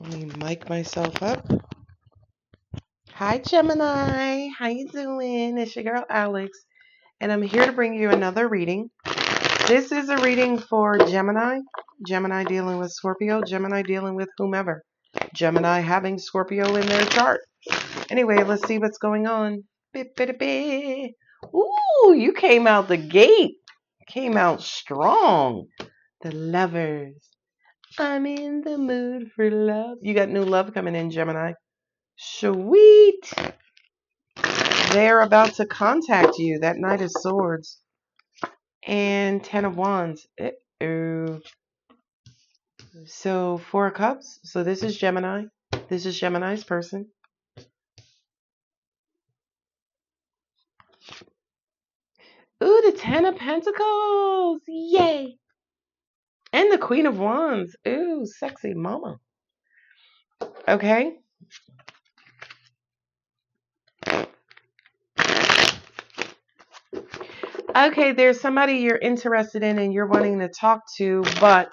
Let me mic myself up. Hi, Gemini. How you doing? It's your girl, Alex, and I'm here to bring you another reading. This is a reading for Gemini. Gemini dealing with Scorpio. Gemini dealing with whomever. Gemini having Scorpio in their chart. Anyway, let's see what's going on. Ooh, you came out the gate. Came out strong. The Lovers. I'm in the mood for love. You got new love coming in, Gemini. Sweet. They're about to contact you. That Knight of Swords. And Ten of Wands. Uh-oh. So, Four of Cups. So this is Gemini. This is Gemini's person. Ooh, the Ten of Pentacles. Yay. And the Queen of Wands. Ooh, sexy mama. Okay. Okay, there's somebody you're interested in and you're wanting to talk to, but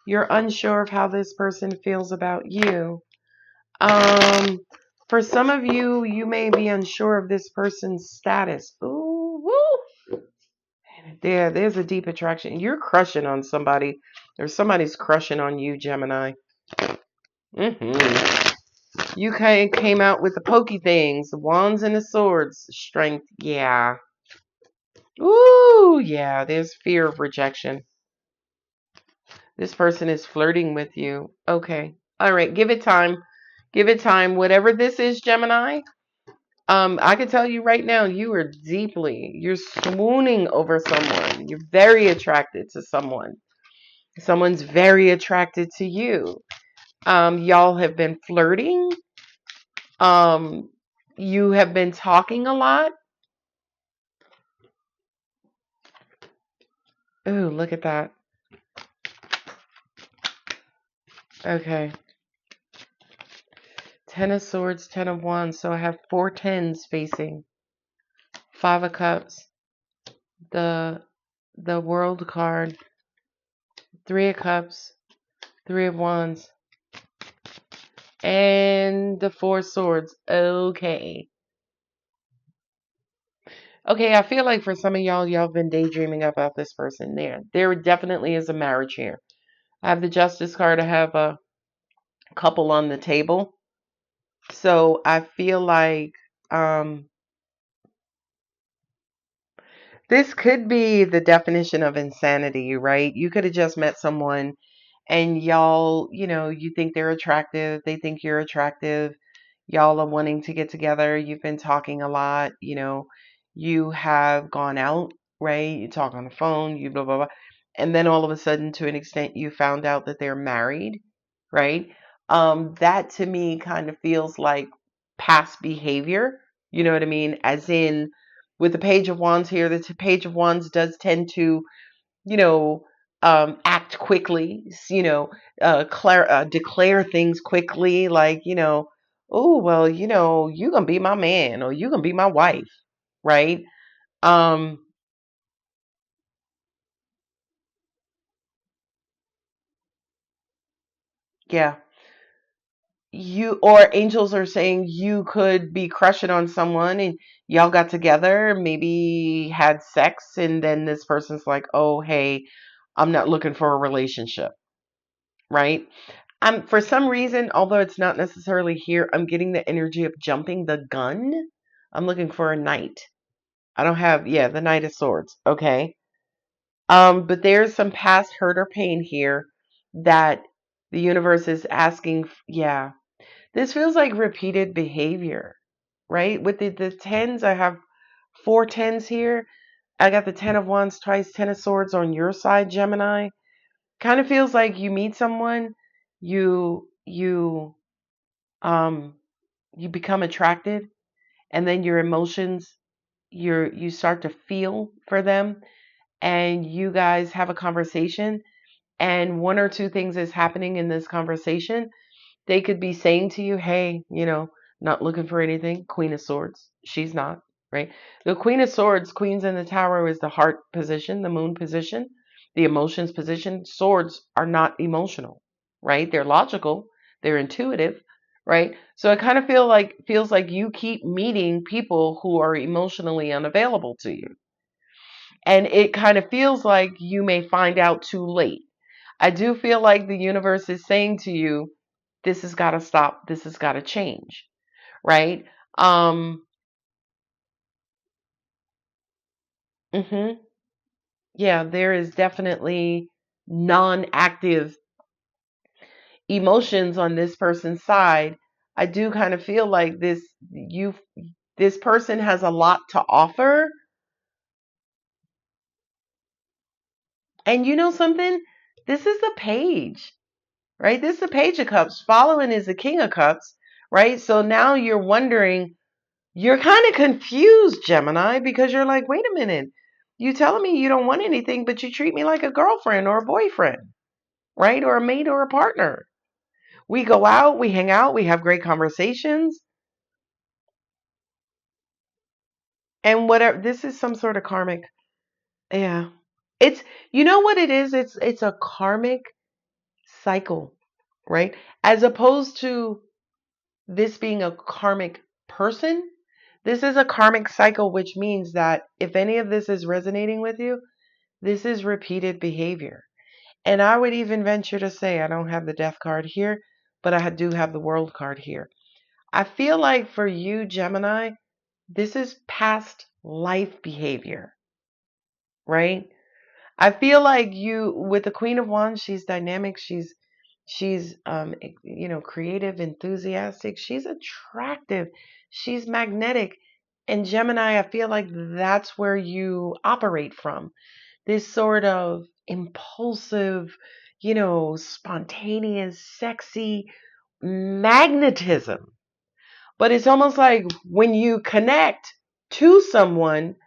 you're unsure of how this person feels about you. For some of you, you may be unsure of this person's status. Ooh, woo. There's a deep attraction. You're crushing on somebody, or somebody's crushing on you, Gemini. You came out with the pokey things, the wands and the swords, strength. Yeah. Ooh, yeah. There's fear of rejection. This person is flirting with you. Okay. All right. Give it time. Give it time. Whatever this is, Gemini. I can tell you right now, you're swooning over someone. You're very attracted to someone. Someone's very attracted to you. Y'all have been flirting. You have been talking a lot. Ooh, look at that. Okay. Ten of Swords, Ten of Wands. So I have 4 tens facing. 5 of Cups. The World card. 3 of Cups. 3 of Wands. And the 4 swords. Okay. Okay, I feel like for some of y'all have been daydreaming about this person there. There definitely is a marriage here. I have the Justice card. I have a couple on the table. So I feel like this could be the definition of insanity, right? You could have just met someone and y'all, you think they're attractive. They think you're attractive. Y'all are wanting to get together. You've been talking a lot. You have gone out, right? You talk on the phone, you blah, blah, blah. And then all of a sudden, to an extent, you found out that they're married, right? That to me kind of feels like past behavior. You know what I mean? As in, with the Page of Wands here, the Page of Wands does tend to, act quickly, declare things quickly, like, oh, well, you gonna be my man or you gonna be my wife, right? Yeah. You or angels are saying you could be crushing on someone and y'all got together, maybe had sex, and then this person's like, oh, hey, I'm not looking for a relationship, right? For some reason, although it's not necessarily here, I'm getting the energy of jumping the gun. I'm looking for a knight. I don't have, yeah, the Knight of Swords. Okay. But there's some past hurt or pain here that the universe is asking. Yeah. This feels like repeated behavior, right? With the tens, I have 4 tens here. I got the Ten of Wands twice, Ten of Swords on your side, Gemini. Kind of feels like you meet someone, you you um you become attracted, and then your emotions, you start to feel for them, and you guys have a conversation, and one or two things is happening in this conversation. They could be saying to you, hey, not looking for anything. Queen of Swords. She's not, right? The Queen of Swords, Queens in the Tower, is the heart position, the moon position, the emotions position. Swords are not emotional, right? They're logical. they're intuitive, right? So it kind of feels like you keep meeting people who are emotionally unavailable to you. And it kind of feels like you may find out too late. I do feel like the universe is saying to you, this has got to stop, this has got to change, right? Um, mhm. Yeah, there is definitely non-active emotions on this person's side. I do kind of feel like this person has a lot to offer. And you know something? This is the page, right? This is the page of cups. Following is the king of cups, right? So now you're wondering, you're kind of confused, Gemini, because you're like, wait a minute. You telling me you don't want anything, but you treat me like a girlfriend or a boyfriend, right? Or a mate or a partner. We go out, we hang out, we have great conversations. And whatever, this is some sort of karmic. Yeah. It's, you know what it is? It's a karmic cycle, right? As opposed to this being a karmic person, this is a karmic cycle, which means that if any of this is resonating with you, this is repeated behavior. And I would even venture to say, I don't have the death card here, but I do have the world card here. I feel like for you, Gemini, this is past life behavior, right? I feel like you, with the Queen of Wands, she's dynamic, she's creative, enthusiastic, she's attractive, she's magnetic. And Gemini, I feel like that's where you operate from. This sort of impulsive, spontaneous, sexy magnetism. But it's almost like when you connect to someone,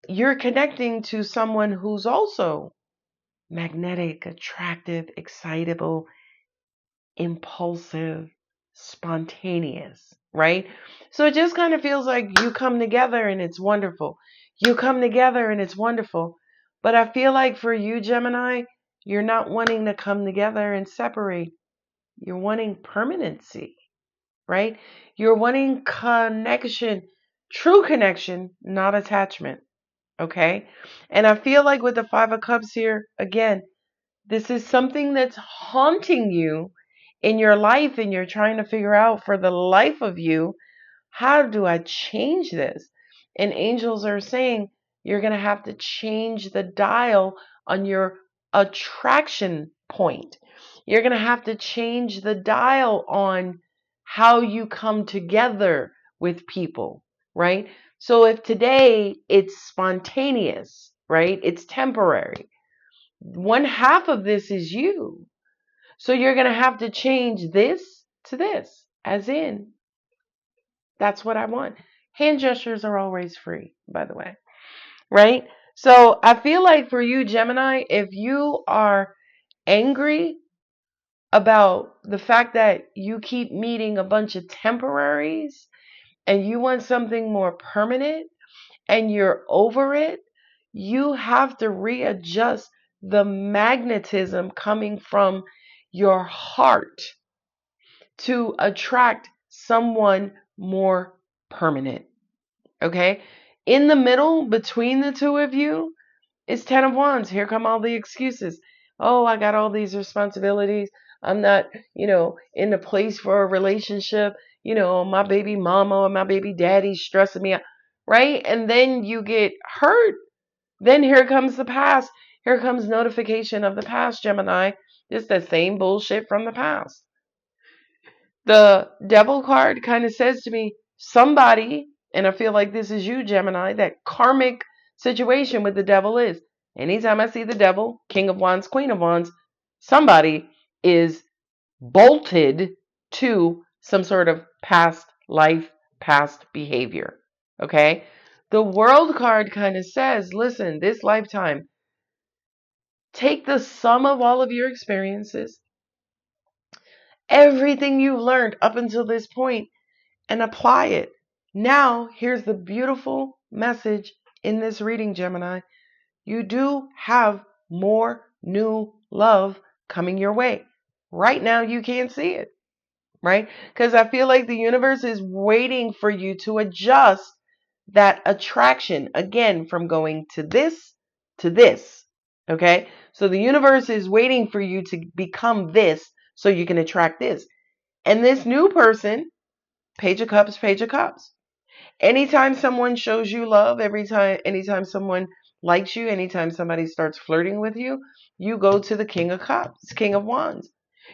you're connecting to someone who's also magnetic, attractive, excitable, impulsive, spontaneous, right? So it just kind of feels like you come together and it's wonderful. You come together and it's wonderful. But I feel like for you, Gemini, you're not wanting to come together and separate. You're wanting permanency, right? You're wanting connection, true connection, not attachment. Okay. And I feel like with the Five of Cups here, again, this is something that's haunting you in your life, and you're trying to figure out for the life of you, how do I change this? And angels are saying you're going to have to change the dial on your attraction point. You're going to have to change the dial on how you come together with people, right? So if today it's spontaneous, right? It's temporary. One half of this is you. So you're going to have to change this to this, as in, that's what I want. Hand gestures are always free, by the way, right? So I feel like for you, Gemini, if you are angry about the fact that you keep meeting a bunch of temporaries and you want something more permanent and you're over it, you have to readjust the magnetism coming from your heart to attract someone more permanent. Okay? In the middle between the two of you is 10 of Wands. Here come all the excuses. Oh, I got all these responsibilities. I'm not, in the place for a relationship. My baby mama or my baby daddy's stressing me out. Right? And then you get hurt. Then here comes the past. Here comes notification of the past, Gemini. It's the same bullshit from the past. The devil card kind of says to me, somebody, and I feel like this is you, Gemini, that karmic situation with the devil is, anytime I see the devil, King of Wands, Queen of Wands, somebody is bolted to some sort of past life, past behavior. Okay? The world card kind of says, listen, this lifetime, take the sum of all of your experiences, everything you've learned up until this point, and apply it. Now, here's the beautiful message in this reading, Gemini. You do have more new love coming your way. Right now, you can't see it, right? Because I feel like the universe is waiting for you to adjust that attraction again from going to this to this. Okay. So the universe is waiting for you to become this so you can attract this. And this new person, Page of Cups, Page of Cups. Anytime someone shows you love, anytime someone likes you, anytime somebody starts flirting with you, you go to the King of Cups, King of Wands.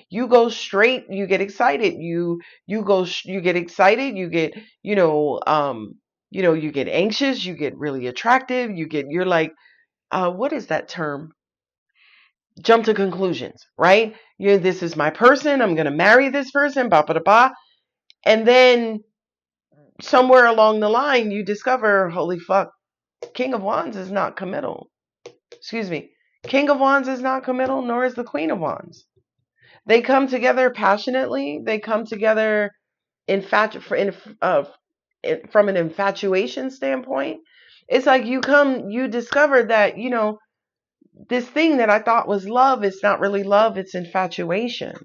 You go straight, you get excited, you get excited, you get, you get anxious, you get really attractive, you're like, what is that term? Jump to conclusions, right? This is my person, I'm going to marry this person, ba ba ba. And then somewhere along the line, you discover, holy fuck, King of Wands is not committal. Excuse me. King of Wands is not committal, nor is the Queen of Wands. They come together passionately. They come together from an infatuation standpoint. It's like you discover that, this thing that I thought was love, it's not really love, it's infatuation.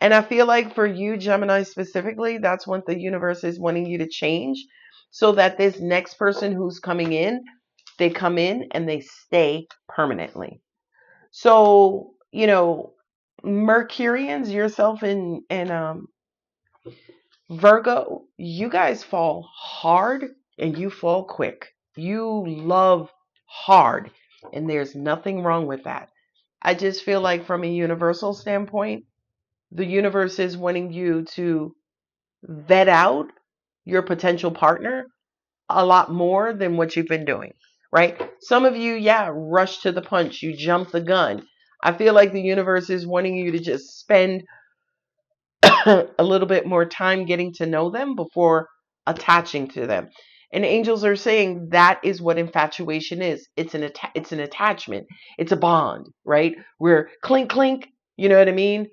And I feel like for you, Gemini specifically, that's what the universe is wanting you to change so that this next person who's coming in, they come in and they stay permanently. So, Mercurians, yourself and Virgo, you guys fall hard and you fall quick. You love hard, and there's nothing wrong with that. I just feel like from a universal standpoint, the universe is wanting you to vet out your potential partner a lot more than what you've been doing, right? Some of you, yeah, rush to the punch, you jump the gun. I feel like the universe is wanting you to just spend a little bit more time getting to know them before attaching to them. And angels are saying that is what infatuation is. It's an attachment. It's a bond, right? We're clink clink, you know what I mean?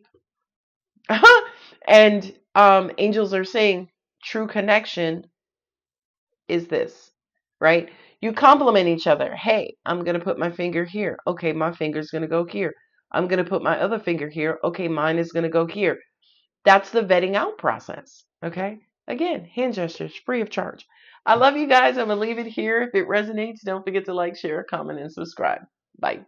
And angels are saying true connection is this, right? You complement each other. Hey, I'm going to put my finger here. Okay, my finger's going to go here. I'm going to put my other finger here. Okay, mine is going to go here. That's the vetting out process. Okay. Again, hand gestures free of charge. I love you guys. I'm going to leave it here. If it resonates, don't forget to like, share, comment, and subscribe. Bye.